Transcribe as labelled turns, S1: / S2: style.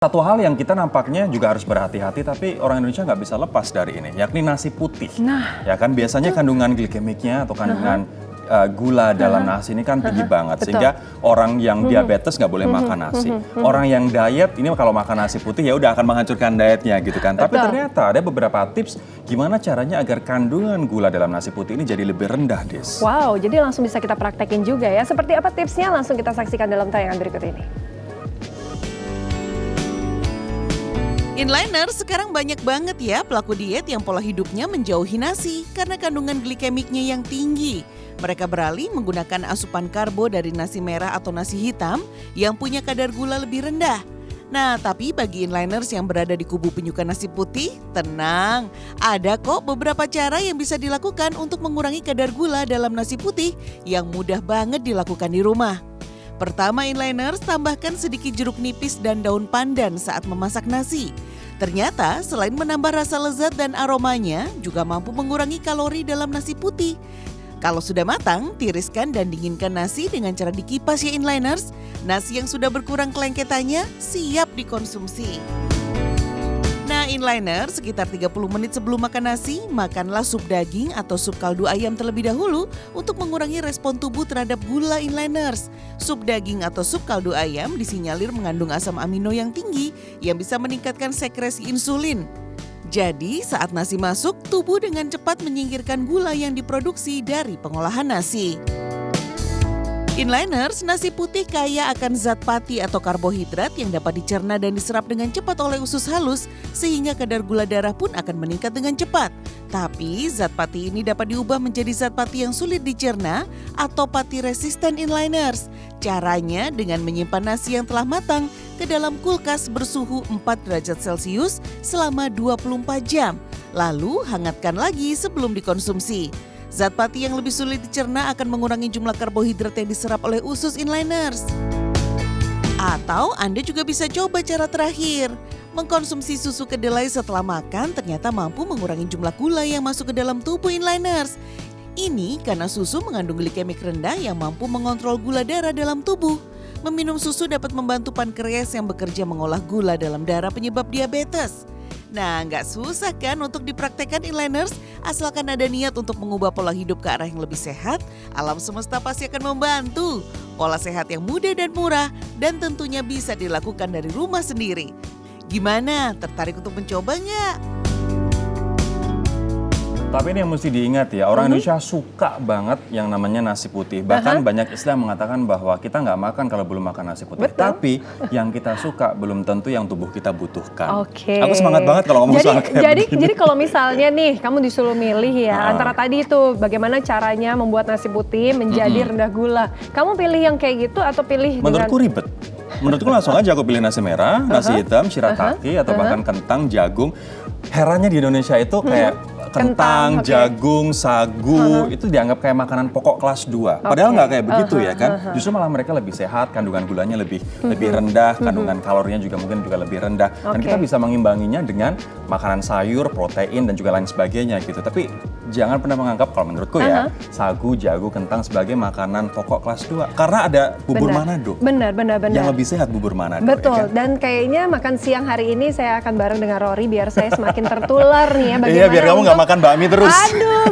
S1: Satu hal yang kita nampaknya juga harus berhati-hati, tapi orang Indonesia nggak bisa lepas dari ini, yakni nasi putih.
S2: Nah,
S1: ya kan biasanya kandungan glikemiknya atau kandungan gula dalam nasi ini kan tinggi banget, sehingga orang yang diabetes nggak boleh makan nasi. Orang yang diet ini kalau makan nasi putih ya udah akan menghancurkan dietnya gitu kan. Tapi ternyata ada beberapa tips gimana caranya agar kandungan gula dalam nasi putih ini jadi lebih rendah, Des.
S2: wow, jadi langsung bisa kita praktekin juga ya. Seperti apa tipsnya? Langsung kita saksikan dalam tayangan berikut ini.
S3: Inliners sekarang banyak banget ya pelaku diet yang pola hidupnya menjauhi nasi karena kandungan glikemiknya yang tinggi. Mereka beralih menggunakan asupan karbo dari nasi merah atau nasi hitam yang punya kadar gula lebih rendah. Nah, tapi bagi inliners yang berada di kubu penyuka nasi putih, tenang. Ada kok beberapa cara yang bisa dilakukan untuk mengurangi kadar gula dalam nasi putih yang mudah banget dilakukan di rumah. Pertama, inliners, tambahkan sedikit jeruk nipis dan daun pandan saat memasak nasi. Ternyata selain menambah rasa lezat dan aromanya, juga mampu mengurangi kalori dalam nasi putih. Kalau sudah matang, tiriskan dan dinginkan nasi dengan cara dikipas ya inliners. Nasi yang sudah berkurang kelengketannya siap dikonsumsi. Nah inliner, sekitar 30 menit sebelum makan nasi, makanlah sup daging atau sup kaldu ayam terlebih dahulu untuk mengurangi respon tubuh terhadap gula inliners. Sup daging atau sup kaldu ayam disinyalir mengandung asam amino yang tinggi yang bisa meningkatkan sekresi insulin. Jadi saat nasi masuk, tubuh dengan cepat menyingkirkan gula yang diproduksi dari pengolahan nasi. Inliners, nasi putih kaya akan zat pati atau karbohidrat yang dapat dicerna dan diserap dengan cepat oleh usus halus sehingga kadar gula darah pun akan meningkat dengan cepat. Tapi zat pati ini dapat diubah menjadi zat pati yang sulit dicerna atau pati resisten inliners. Caranya dengan menyimpan nasi yang telah matang ke dalam kulkas bersuhu 4 derajat Celcius selama 24 jam. Lalu hangatkan lagi sebelum dikonsumsi. Zat pati yang lebih sulit dicerna akan mengurangi jumlah karbohidrat yang diserap oleh usus inliners. Atau Anda juga bisa coba cara terakhir. Mengkonsumsi susu kedelai setelah makan ternyata mampu mengurangi jumlah gula yang masuk ke dalam tubuh inliners. Ini karena susu mengandung glikemik rendah yang mampu mengontrol gula darah dalam tubuh. Meminum susu dapat membantu pankreas yang bekerja mengolah gula dalam darah penyebab diabetes. Nah, nggak susah kan untuk dipraktekkan inliners? Asalkan ada niat untuk mengubah pola hidup ke arah yang lebih sehat, alam semesta pasti akan membantu. Pola sehat yang mudah dan murah, dan tentunya bisa dilakukan dari rumah sendiri. Gimana? Tertarik untuk mencoba nggak?
S1: Tapi ini yang mesti diingat ya, orang Indonesia suka banget yang namanya nasi putih. Bahkan banyak istilah mengatakan bahwa kita nggak makan kalau belum makan nasi putih.
S2: Betul.
S1: Tapi yang kita suka belum tentu yang tubuh kita butuhkan.
S2: Oke.
S1: Aku semangat banget kalau ngomong soal kayak begini.
S2: Jadi kalau misalnya nih kamu disuruh milih ya antara tadi itu bagaimana caranya membuat nasi putih menjadi rendah gula. Kamu pilih yang kayak gitu atau pilih
S1: Menurutku ribet. Menurutku langsung aja aku pilih nasi merah, nasi hitam, shirataki, atau bahkan kentang, jagung. Herannya di Indonesia itu kayak kentang, jagung, sagu, itu dianggap kayak makanan pokok kelas 2. Padahal nggak kayak begitu ya kan. Justru malah mereka lebih sehat, kandungan gulanya lebih rendah, kandungan kalorinya juga mungkin juga lebih rendah. Dan kita bisa mengimbanginya dengan makanan sayur, protein, dan juga lain sebagainya gitu. Tapi jangan pernah menganggap, kalau menurutku ya, sagu, jagung, kentang sebagai makanan pokok kelas 2. Karena ada bubur Manado.
S2: Benar.
S1: Yang lebih sehat bubur Manado.
S2: Betul,
S1: ya kan?
S2: dan kayaknya makan siang hari ini saya akan bareng dengan Rory biar saya semakin tertular nih ya bagaimana
S1: Iya, biar kamu nggak makan bakmi terus.
S2: Aduh.